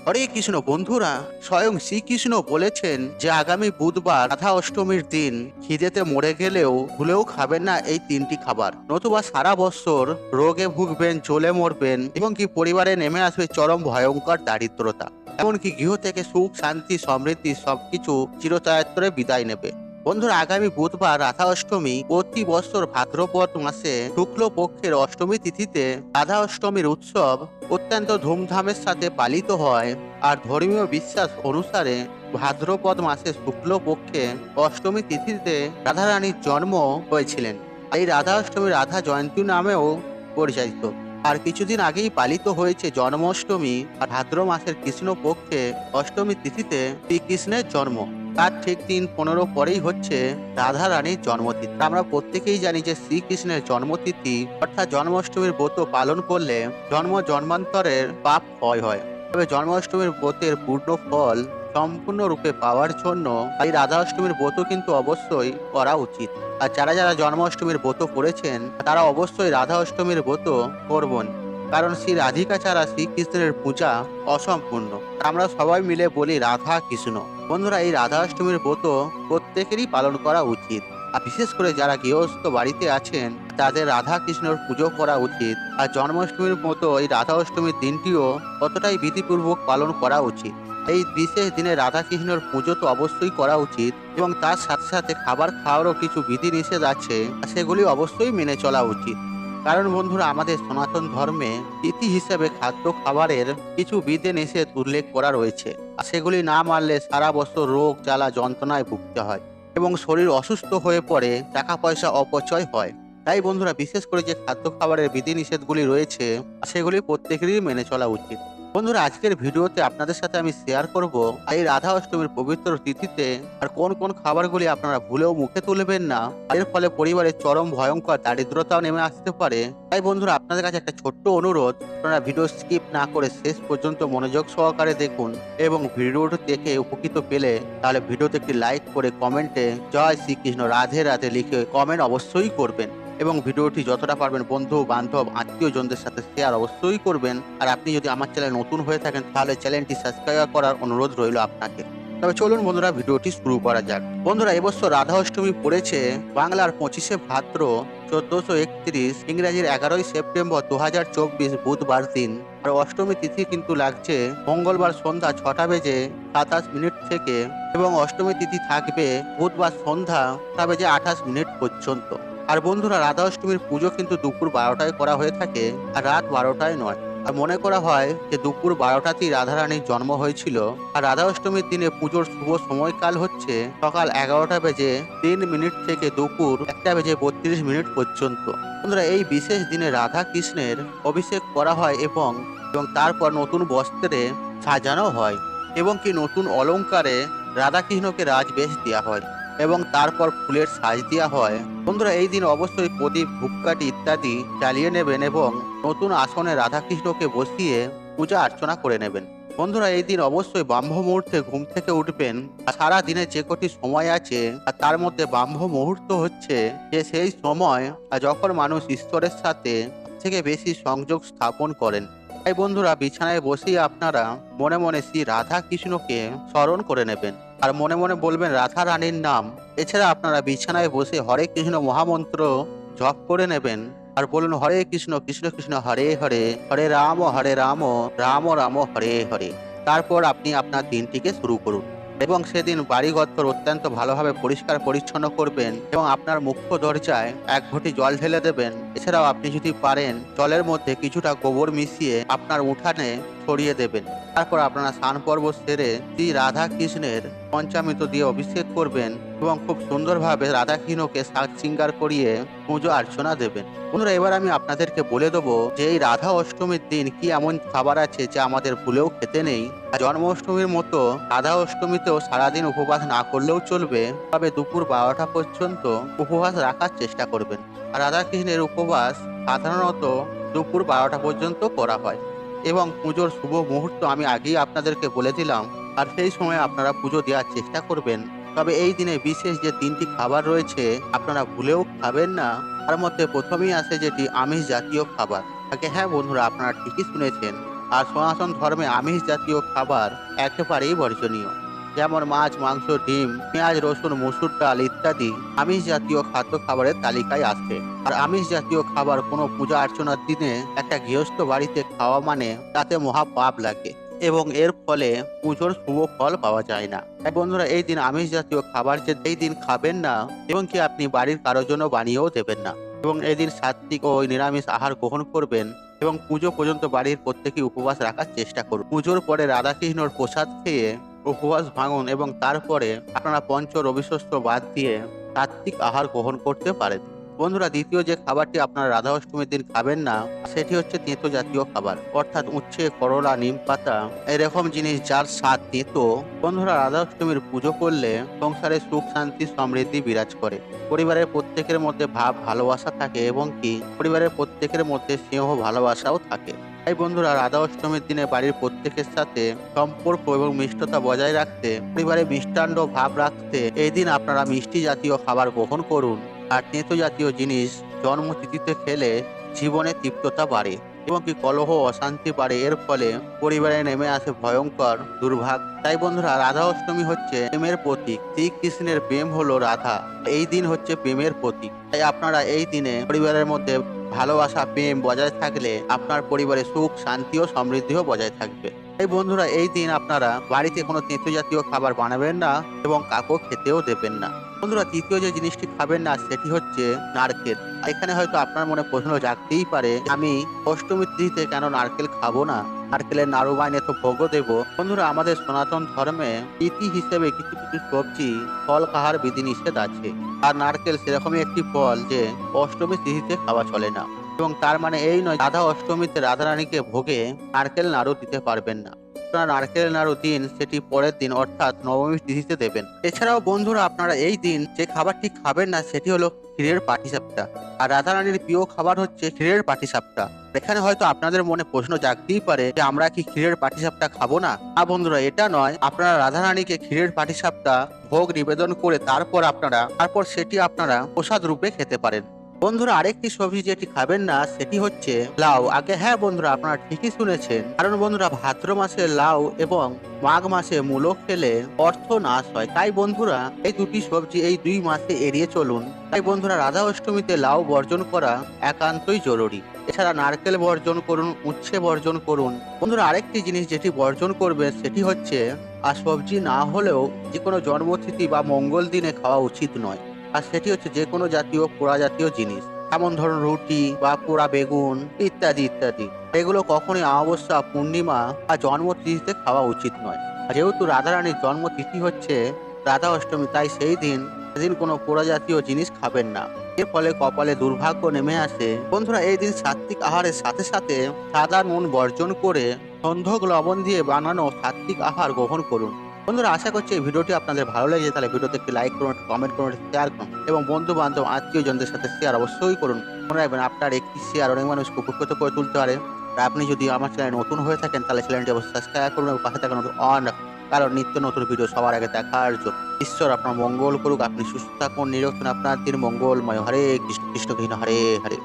হরে কৃষ্ণ বন্ধুরা, স্বয়ং শ্রীকৃষ্ণ বলেছেন যে আগামী বুধবার রাধা অষ্টমীর দিন খিদেতে মরে গেলেও ভুলেও খাবেন না এই তিনটি খাবার, নতুবা সারা বছর রোগে ভুগবেন, জ্বলে মরবেন এবং কি পরিবারে নেমে আসবে চরম ভয়ঙ্কর দারিদ্রতা। এমনকি গৃহ থেকে সুখ শান্তি সমৃদ্ধি সবকিছু চিরতরে বিদায় নেবে। বন্ধুরা, আগামী বুধবার রাধা অষ্টমী। প্রতি বছর ভাদ্রপদ মাসে শুক্ল পক্ষের অষ্টমী তিথিতে রাধা অষ্টমীর উৎসব অত্যন্ত ধুমধামের সাথে পালিত হয়। আর ধর্মীয় বিশ্বাস অনুসারে ভাদ্রপদ মাসে শুক্ল পক্ষে অষ্টমী তিথিতে রাধারানীর জন্ম হয়েছিলেন। এই রাধা অষ্টমী রাধা জয়ন্তী নামেও পরিচালিত। আর কিছুদিন আগেই পালিত হয়েছে জন্মাষ্টমী। আর ভাদ্র মাসের কৃষ্ণ পক্ষে অষ্টমী তিথিতে শ্রীকৃষ্ণের জন্ম। তার ঠিক 3-15 পরেই হচ্ছে রাধা রানীর জন্মতিথি। আমরা প্রত্যেকেই জানি যে শ্রীকৃষ্ণের জন্মতিথি অর্থাৎ জন্মাষ্টমীর ব্রত পালন করলে জন্মান্তরের পাপ ক্ষয় হয়। তবে জন্মাষ্টমীর ব্রতের পূর্ণ ফল সম্পূর্ণরূপে পাওয়ার জন্য এই রাধা অষ্টমীর ব্রত কিন্তু অবশ্যই করা উচিত। আর যারা যারা জন্মাষ্টমীর ব্রত করেছেন তারা অবশ্যই রাধা অষ্টমীর ব্রত করবেন, কারণ শ্রী রাধিকা ছাড়া শ্রীকৃষ্ণের পূজা অসম্পূর্ণ। আমরা সবাই মিলে বলি রাধা কৃষ্ণ। বন্ধুরা, এই রাধা অষ্টমীর ব্রত প্রত্যেকেরই পালন করা উচিত। আর বিশেষ করে যারা গৃহস্থ বাড়িতে আছেন তাদের রাধা কৃষ্ণর পুজো করা উচিত। আর জন্মাষ্টমীর মতো এই রাধা অষ্টমীর দিনটিও ততটাই বিধিপূর্বক পালন করা উচিত। এই বিশেষ দিনে রাধা কৃষ্ণর পুজো তো অবশ্যই করা উচিত এবং তার সাথে সাথে খাবার খাওয়ারও কিছু বিধি নিষেধ আছে, সেগুলি অবশ্যই মেনে চলা উচিত। কারণ বন্ধুরা, আমাদের সনাতন ধর্মে তিথি হিসেবে খাদ্য খাবারের কিছু বিধি নিষেধ উল্লেখ করা রয়েছে। আর সেগুলি না মানলে সারা বছর রোগ জ্বালা যন্ত্রণায় ভুগতে হয় এবং শরীর অসুস্থ হয়ে পড়ে, টাকা পয়সা অপচয় হয়। তাই বন্ধুরা, বিশেষ করে যে খাদ্য খাবারের বিধি নিষেধগুলি রয়েছে সেগুলি প্রত্যেকেরই মেনে চলা উচিত। বন্ধুরা, আজকের ভিডিওতে আপনাদের সাথে আমি শেয়ার করব এই রাধা অষ্টমীর পবিত্র তিথিতে আর কোন কোন খাবারগুলি আপনারা ভুলেও মুখে তুলবেন না। এর ফলে পরিবারের চরম ভয়ঙ্কর দারিদ্রতাও নেমে আসতে পারে। তাই বন্ধুরা, আপনাদের কাছে একটা ছোট্ট অনুরোধ, আপনারা ভিডিও স্কিপ না করে শেষ পর্যন্ত মনোযোগ সহকারে দেখুন এবং ভিডিওটি দেখে উপকৃত পেলে তাহলে ভিডিওতে একটি লাইক করে কমেন্টে জয় শ্রীকৃষ্ণ রাধে রাধে লিখে কমেন্ট অবশ্যই করবেন এবং ভিডিওটি যতটা পারবেন বন্ধু বান্ধব আত্মীয়জনদের সাথে শেয়ার অবশ্যই করবেন। আর আপনি যদি আমার চ্যানেল নতুন হয়ে থাকেন তাহলে চ্যানেলটি সাবস্ক্রাইব করার অনুরোধ রইল আপনাকে। তবে চলুন বন্ধুরা, ভিডিওটি শুরু করা যাক। বন্ধুরা, এবছর রাধা অষ্টমী পড়েছে বাংলার 25শে ভাদ্র 1431, ইংরেজির 11ই সেপ্টেম্বর 2024 বুধবার দিন। আর অষ্টমী তিথি কিন্তু লাগছে মঙ্গলবার সন্ধ্যা 6টা বেজে 27 মিনিট থেকে এবং অষ্টমী তিথি থাকবে বুধবার সন্ধ্যা 6টা বেজে 28 মিনিট পর্যন্ত। আর বন্ধুরা, রাধা অষ্টমীর পুজো কিন্তু দুপুর 12টায় করা হয়ে থাকে আর রাত 12টায় নয়। আর মনে করা হয় যে দুপুর 12টাতেই রাধারানীর জন্ম হয়েছিল। আর রাধা অষ্টমীর দিনে পুজোর শুভ সময়কাল হচ্ছে সকাল 11টা বেজে 3 মিনিট থেকে দুপুর 1টা বেজে 32 মিনিট পর্যন্ত। বন্ধুরা, এই বিশেষ দিনে রাধা কৃষ্ণের অভিষেক করা হয় এবং তারপর নতুন বস্ত্রে সাজানো হয় এবং কি নতুন অলংকারে রাধাকৃষ্ণকে রাজবেশ দেওয়া হয় এবং তারপর ফুলের সাজ দেওয়া হয়। বন্ধুরা, এই দিন অবশ্যই প্রদীপ ধূপকাঠি ইত্যাদি জ্বালিয়ে নেবেন এবং নতুন আসনে রাধাকৃষ্ণকে বসিয়ে পূজা অর্চনা করে নেবেন। বন্ধুরা, এই দিন অবশ্যই ব্রাহ্ম মুহূর্তে ঘুম থেকে উঠবেন। আর সারা দিনে যে কটি সময় আছে আর তার মধ্যে ব্রাহ্ম মুহূর্ত হচ্ছে যে সেই সময় যখন মানুষ ঈশ্বরের সাথে থেকে বেশি সংযোগ স্থাপন করেন। তাই বন্ধুরা, বিছানায় বসেই আপনারা মনে মনে শ্রী রাধা কৃষ্ণকে স্মরণ করে নেবেন আর মনে মনে বলবেন রাধা রানীর নাম। এছাড়া আপনারা বিছানায় বসে হরে কৃষ্ণ মহামন্ত্র জপ করে নেবেন আর বলুন হরে কৃষ্ণ কৃষ্ণ কৃষ্ণ হরে হরে, হরে রাম রাম রাম হরে হরে। তারপর আপনি আপনার দিনটিকে শুরু করুন এবং সেদিন বাড়িঘর অত্যন্ত ভালোভাবে পরিষ্কার পরিচ্ছন্ন করবেন এবং আপনার মুখ্য দরজায় 1 ঘটি জল ঢেলে দেবেন। এছাড়াও আপনি যদি পারেন জলের মধ্যে কিছুটা গোবর মিশিয়ে আপনার উঠানে ছড়িয়ে দেবেন। তারপর আপনারা স্নান পর্ব সেরে শ্রী রাধা কৃষ্ণের পঞ্চামৃত দিয়ে অভিষেক করবেন এবং খুব সুন্দরভাবে রাধা কৃষ্ণকে সাজ শৃঙ্গার করিয়ে পুজো অর্চনা দেবেন। বন্ধুরা, এবার আমি আপনাদেরকে বলে দেবো যে এই রাধা অষ্টমীর দিন কি এমন খাবার আছে যা আমাদের ভুলেও খেতে নেই। জন্মাষ্টমীর মতো রাধা অষ্টমীতেও সারাদিন উপবাস না করলেও চলবে, তবে দুপুর 12টা পর্যন্ত উপবাস রাখার চেষ্টা করবেন। আর রাধা কৃষ্ণের উপবাস সাধারণত দুপুর 12টা পর্যন্ত করা হয় এবং পুজোর শুভ মুহূর্ত আমি আগেই আপনাদেরকে বলে দিলাম। আর সেই সময় আপনারা পুজো দেওয়ার চেষ্টা করবেন। তবে এই দিনে বিশেষ যে 3টি খাবার রয়েছে আপনারা ভুলেও খাবেন না। তার মধ্যে প্রথমেই আসে যেটি আমিষ জাতীয় খাবার। হ্যাঁ বন্ধুরা, আপনারা ঠিকই শুনেছেন, আর সনাতন ধর্মে আমিষ জাতীয় খাবার একেবারেই বর্জনীয়। যেমন মাছ, মাংস, ডিম, পেঁয়াজ, রসুন, মসুর ডাল ইত্যাদি আমিষ জাতীয় খাদ্য খাবারের তালিকায় আছে। আর আমিষ জাতীয় খাবার কোনো পূজা অর্চনার দিনে একটা গৃহস্থ বাড়িতে খাওয়া মানে তাতে মহা পাপ লাগে এবং এর ফলে পুজোর শুভ ফল পাওয়া যায় না। তাই বন্ধুরা, এই দিন আমিষ জাতীয় খাবার যে এই দিন খাবেন না এবং কি আপনি বাড়ির কারোর জন্য বানিয়েও দেবেন না, এবং এই দিন সাত্বিক ও নিরামিষ আহার গ্রহণ করবেন এবং পুজো পর্যন্ত বাড়ির প্রত্যেকেই উপবাস রাখার চেষ্টা করুন। পুজোর পরে রাধাকৃষ্ণর প্রসাদ খেয়ে উপবাস ভাঙুন এবং তারপরে আপনারা পঞ্চ রবিশস্য বাদ দিয়ে সাত্বিক আহার গ্রহণ করতে পারেন। বন্ধুরা, দ্বিতীয় যে খাবারটি আপনারা রাধা অষ্টমীর দিন খাবেন না সেটি হচ্ছে তেঁতো জাতীয় খাবার, অর্থাৎ উচ্ছে, করলা, নিম পাতা এরকম জিনিস যার স্বাদ তেঁতো। বন্ধুরা, রাধা অষ্টমীর পুজো করলে সংসারে সুখ, শান্তি, সমৃদ্ধি বিরাজ করে। পরিবারের প্রত্যেকের মধ্যে ভাব ভালোবাসা থাকে এবং কি পরিবারের প্রত্যেকের মধ্যে স্নেহ ভালোবাসাও থাকে। তাই বন্ধুরা, রাধা অষ্টমীর দিনে বাড়ির প্রত্যেকের সাথে সম্পর্ক এবং মিষ্টতা বজায় রাখতে, পরিবারে মিষ্টান্ন ভাব রাখতে এই দিন আপনারা মিষ্টি জাতীয় খাবার গ্রহণ করুন। আর তেঁতো জাতীয় জিনিস জন্মতিথিতে খেলে জীবনে তৃপ্ততা বাড়ে এবং কি কলহ অশান্তি বাড়ে, এর ফলে পরিবারে নেমে আসে ভয়ঙ্কর দুর্ভাগ। তাই বন্ধুরা, রাধা অষ্টমী হচ্ছে প্রেমের প্রতীক। শ্রীকৃষ্ণের প্রেম হলো রাধা, এই দিন হচ্ছে প্রেমের প্রতীক। তাই আপনারা এই দিনে পরিবারের মধ্যে ভালোবাসা, প্রেম বজায় থাকলে আপনার পরিবারে সুখ, শান্তি ও সমৃদ্ধিও বজায় থাকবে। এই বন্ধুরা, এই দিন আপনারা বাড়িতে কোনো তেঁতো জাতীয় খাবার বানাবেন না এবং কাউকে খেতেও দেবেন না। বন্ধুরা, তৃতীয় যে জিনিসটি খাবেন না সেটি হচ্ছে নারকেল। এখানে হয়তো আপনার মনে প্রশ্ন জাগতেই পারে, আমি অষ্টমীর তিথিতে কেন নারকেল খাবো না, নারকেলের নাড়ু বানিয়ে তো ভোগও দেবো। বন্ধুরা, আমাদের সনাতন ধর্মে তিথি হিসেবে কিছু কিছু সবজি, ফল খাওয়ার বিধিনিষেধ আছে। আর নারকেল সেরকমই একটি ফল যে অষ্টমীর তিথিতে খাওয়া চলে না, এবং তার মানে এই নয় রাধা অষ্টমীতে রাধারানীকে ভোগে নারকেল নাড়ু দিতে পারবেন না। আপনারা নারকেল নাড়ু দিন সেটি পরের দিন অর্থাৎ নবমীর তিথিতে দেবেন। এছাড়াও বন্ধুরা, আপনারা এই দিন যে খাবারটি খাবেন না সেটি হলো ক্ষীরের পাটিসাপটা। আর রাধারানীর প্রিয় খাবার হচ্ছে ক্ষীরের পাটিসাপটা। এখানে হয়তো আপনাদের মনে প্রশ্ন জাগতেই পারে যে আমরা কি ক্ষীরের পাটিসাপটা খাবো না। বন্ধুরা, এটা নয়, আপনারা রাধারানীকে ক্ষীরের পাটিসাপটা ভোগ নিবেদন করে তারপর সেটি আপনারা প্রসাদ রূপে খেতে পারেন। বন্ধুরা, আরেকটি সবজি যেটি খাবেন না সেটি হচ্ছে লাউ। হ্যাঁ বন্ধুরা, আপনারা ঠিকই শুনেছেন, কারণ বন্ধুরা, ভাদ্র মাসে লাউ এবং মাঘ মাসে মূলো খেলে অর্থ নাশ হয়। তাই বন্ধুরা, এই দুটি সবজি এই 2 মাসে এড়িয়ে চলুন। তাই বন্ধুরা, রাধা অষ্টমীতে লাউ বর্জন করা একান্তই জরুরি। এছাড়া নারকেল বর্জন করুন, উচ্ছে বর্জন করুন। বন্ধুরা, আরেকটি জিনিস যেটি বর্জন করবে সেটি হচ্ছে আর সবজি না হলেও যে কোনো জন্মতিথি বা মঙ্গল দিনে খাওয়া উচিত নয়। আর সেটি হচ্ছে যে কোনো জাতীয় পোড়া জাতীয় জিনিস, যেমন ধরুন রুটি বা পোড়া বেগুন ইত্যাদি ইত্যাদি। এগুলো কখনোই অমাবস্যা, পূর্ণিমা বা জন্মতিথিতে খাওয়া উচিত নয়। যেহেতু রাধারানীর জন্মতিথি হচ্ছে রাধা অষ্টমী, তাই সেদিন কোনো পোড়া জাতীয় জিনিস খাবেন না। এর ফলে কপালে দুর্ভাগ্য নেমে আসে। বন্ধুরা, এই দিন সাত্বিক আহারের সাথে সাথে সাদা নুন বর্জন করে সন্ধক লবণ দিয়ে বানানো সাত্বিক আহার গ্রহণ করুন। বন্ধুরা, আশা করছি এই ভিডিওটি আপনাদের ভালো লেগেছে। তাহলে ভিডিওতে একটি লাইক করুন, কমেন্ট করুন, শেয়ার করুন এবং বন্ধু বান্ধব, আত্মীয়জনদের সাথে শেয়ার অবশ্যই করুন। মনে রাখবেন, আপনার একটি শেয়ার অনেক মানুষকে উপকৃত করে তুলতে পারে। আর আপনি যদি আমার চ্যানেলে নতুন হয়ে থাকেন তাহলে চ্যানেলটি অবশ্যই সাবস্ক্রাইব করুন এবং পাশে থাকা নতুন অন রাখুন, কারণ নিত্য নতুন ভিডিও সবার আগে দেখার জন্য। ঈশ্বর আপনার মঙ্গল করুক, আপনি সুস্থ থাকুন, নিরোগ থাকুন, আপনার দিন মঙ্গলময়। হরে কৃষ্ণ, কৃষ্ণ কৃষ্ণ, হরে হরে।